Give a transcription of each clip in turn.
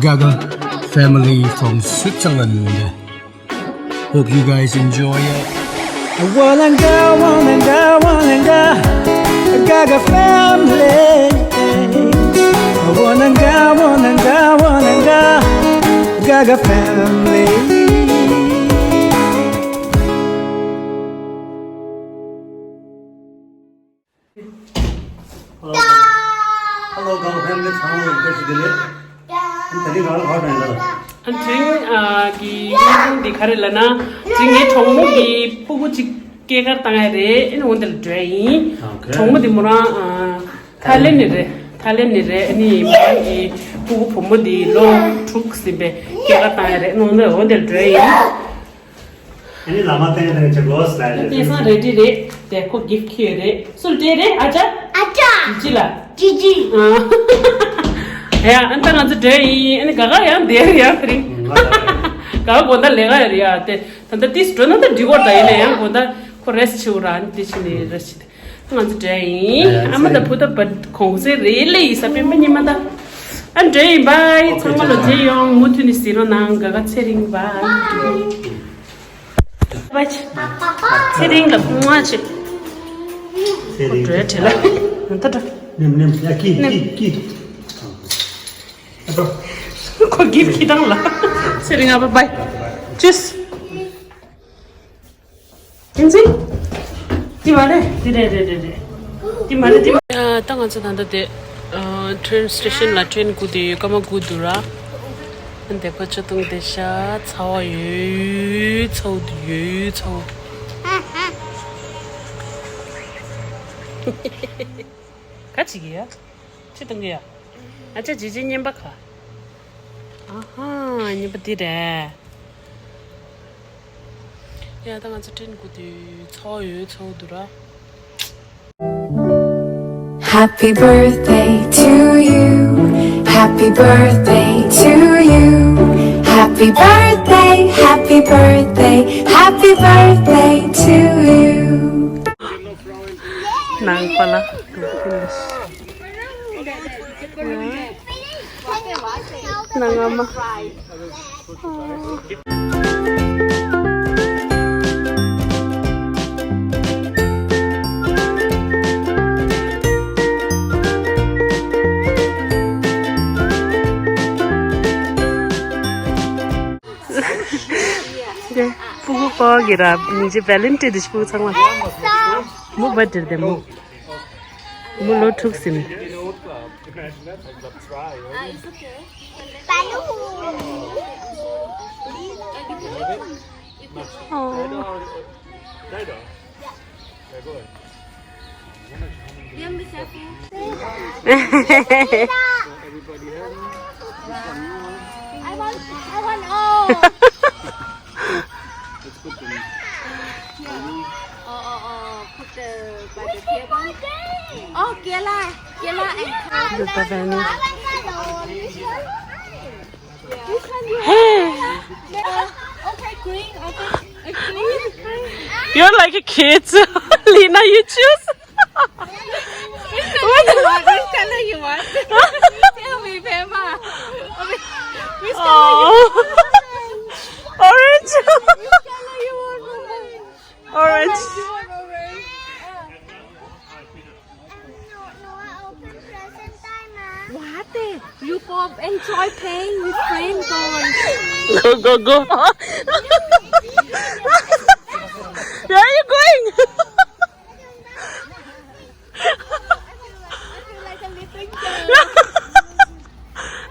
Gaga family from Switzerland. Hope you guys enjoy it. Walanga, Walanga, Walanga, Gaga family. Walanga, Walanga, Walanga, Gaga family. Hello, Gaga family. How are you today? I'm telling all about it. Anting ki dikhare lana jinge thongmu ki pugu chikke ka tangare in ondel drai thongmu dimura thalen ni re ani ki pugu pomu di lo thuk sibe ke ka tangare in ondel drai Any lama thing that you go slide. this one ready re dekho gift kiye re so de re aja jila Gigi. ya antang az dai ani gaga ya de ya free Kau bonda lega area te tanda tis drona the digo dai ne ya bonda ko rest churan tis ni rest ngan dai ama da puta but khose really sabe mani mada and dai bye chama lo je yong mutu ni siro nang ga chering bye bye chering la muache dai chela nta Nim, ya ki. ko give kidang la chering apa bye cheers Inzi? Di mana? Di. Tangan sedang tadi train station lah train kudi kama kudura. Ante baca tung desa cawa yu cau. Kaci ya? Ceteng ya? Aja jiji nyembak lah. Aha, nyembak tidak. Ya, tangan sedang kudi cau dura. Happy birthday to you. Happy birthday to you. Happy birthday, happy birthday, happy birthday to you. Nang pala. Nang ama. Pugu ko gira nije valentine dis pugu sangla mu badir de mu lo thuk sim I want all. Put the by the table. Oh, Kela and okay, green. You're like a kid. Lina, you choose. Which color you want? Tell me, Pema. Which color you want? Orange. Which color you want? Orange. What? You pop enjoy playing with friends. Go. Where are you going?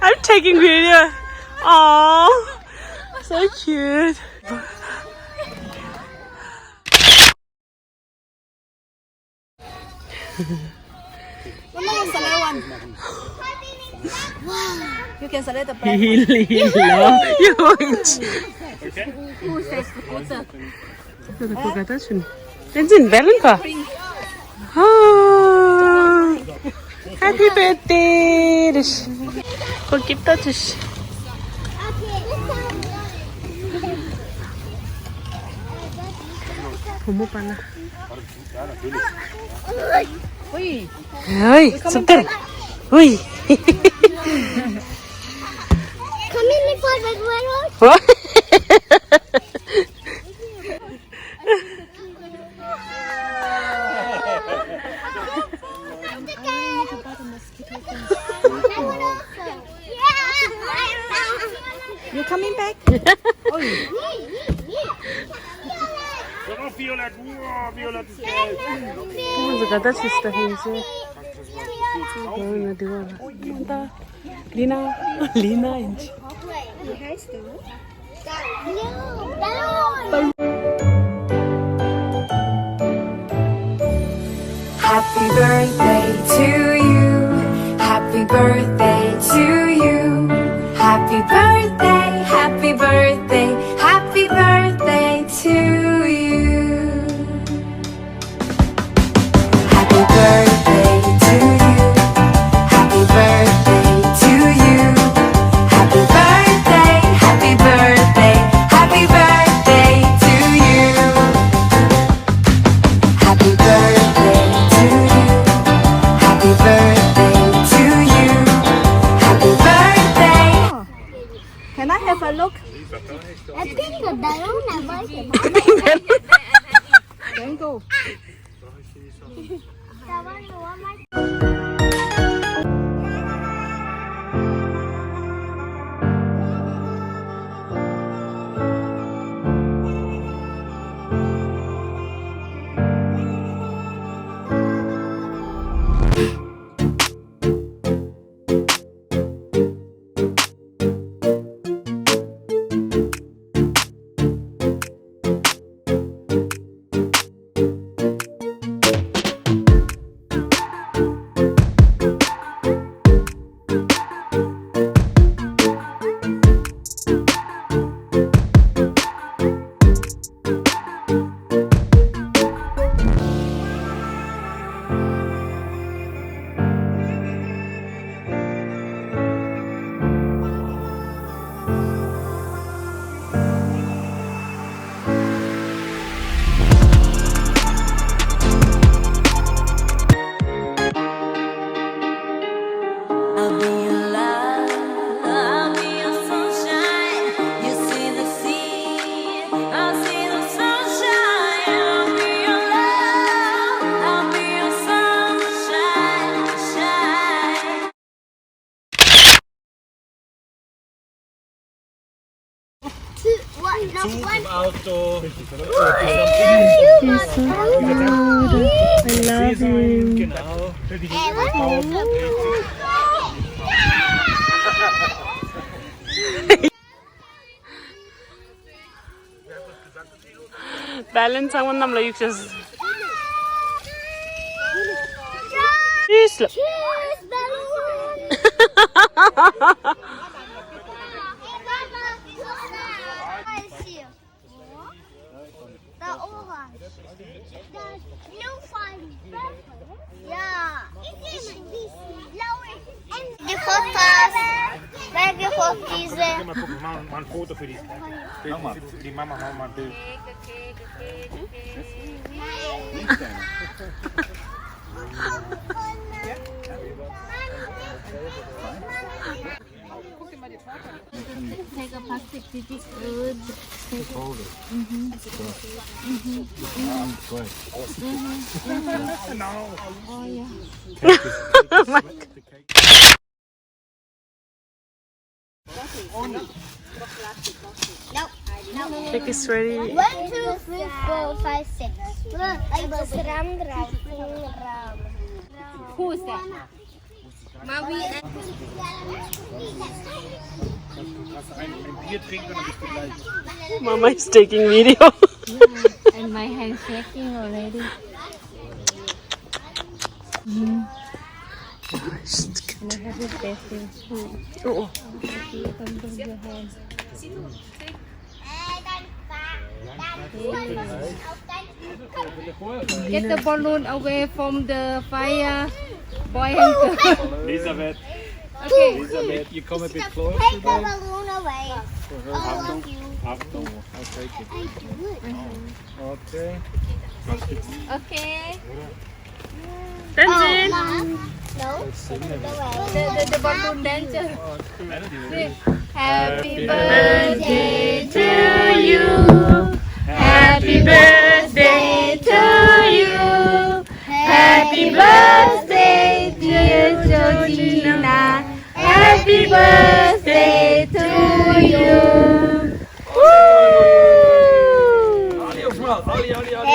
I'm taking video. Oh, so cute. You can select the brand. Who says scooter? Benzin bellen ka? Happy birthday! Kung kita tuh. Kamu pala. Uy, sebentar. Uy. You coming back? Zagadar sister here. Lina, Lina, inch. Happy birthday to you. Happy birthday to you. Happy birthday, happy birthday, happy birthday to you. Happy birthday to you. Happy birthday to you. Happy birthday, happy birthday, happy birthday to you. Happy birthday to you. Happy birthday to you. Happy birthday. Can I have a look? Don't go. I'll be your love, I'll be your sunshine. You see the sea, I'll see the sunshine. I'll be your love, I'll be your sunshine, shine. Balance ang namla yukses. Isla. Mal gucken, mal ein Foto für die Mama. Die Mama machen mal ein Bild. Take a plastic piece. Good. Hold it. Great. Oh yeah. Cake is ready. 1, 2, 3, 4, 5, 6. Look, I was ram. Who's that? Mavi. Ein Bier trinken, dann bist du gleich. Mama is taking video. And my hand shaking already. And I have it tasting. Oh. Control your hand. Get the balloon away from the fire, boy and girl. Elisabeth, Okay. Elisabeth, you come a bit closer. Take the balloon away. All of you. Achtung, I'll take it. I do it. Okay. Okay. Tenzin. Mom. No. Put it away. The balloon dancer. See? Happy birthday to you. Happy birthday to you. Happy birthday, dear Georgina. Happy birthday to you.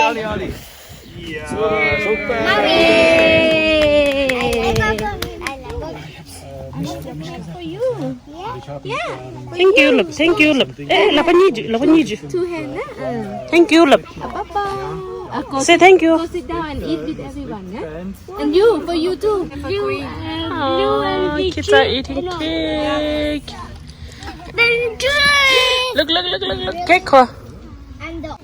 Ali, Ali. Yeah, super. Thank you, love. Thank you, love. Eh, lapaniji. Two hands, Thank you, love. Go Say thank you. Go sit down and eat with everyone, And you, for you too. Oh, kids are eating cake. Look. Cake. And the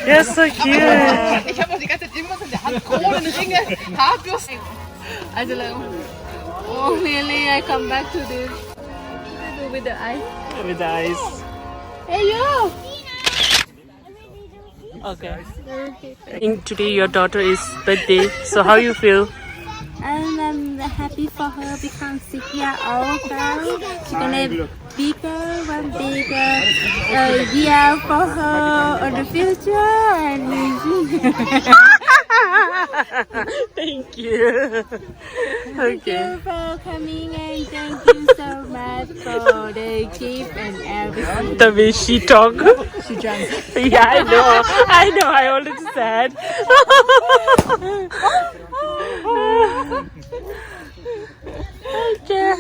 You're so cute. Ich habe auch die ganze Zeit irgendwas in der Hand. Krone, Ringe, Haarbürsten. Also, Oh, really? I come back to this. Do with the eyes. With the eyes. Hey, you! Okay. I think today your daughter's birthday. So how you feel? And I'm happy for her because 6 years old girl. She's gonna bigger, one bigger year for her in the future. And Thank you. thank you for coming and thank you so much for the gift and everything. The way she talk. She drank. Yeah, I know. I already said. Okay.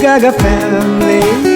Gaga family.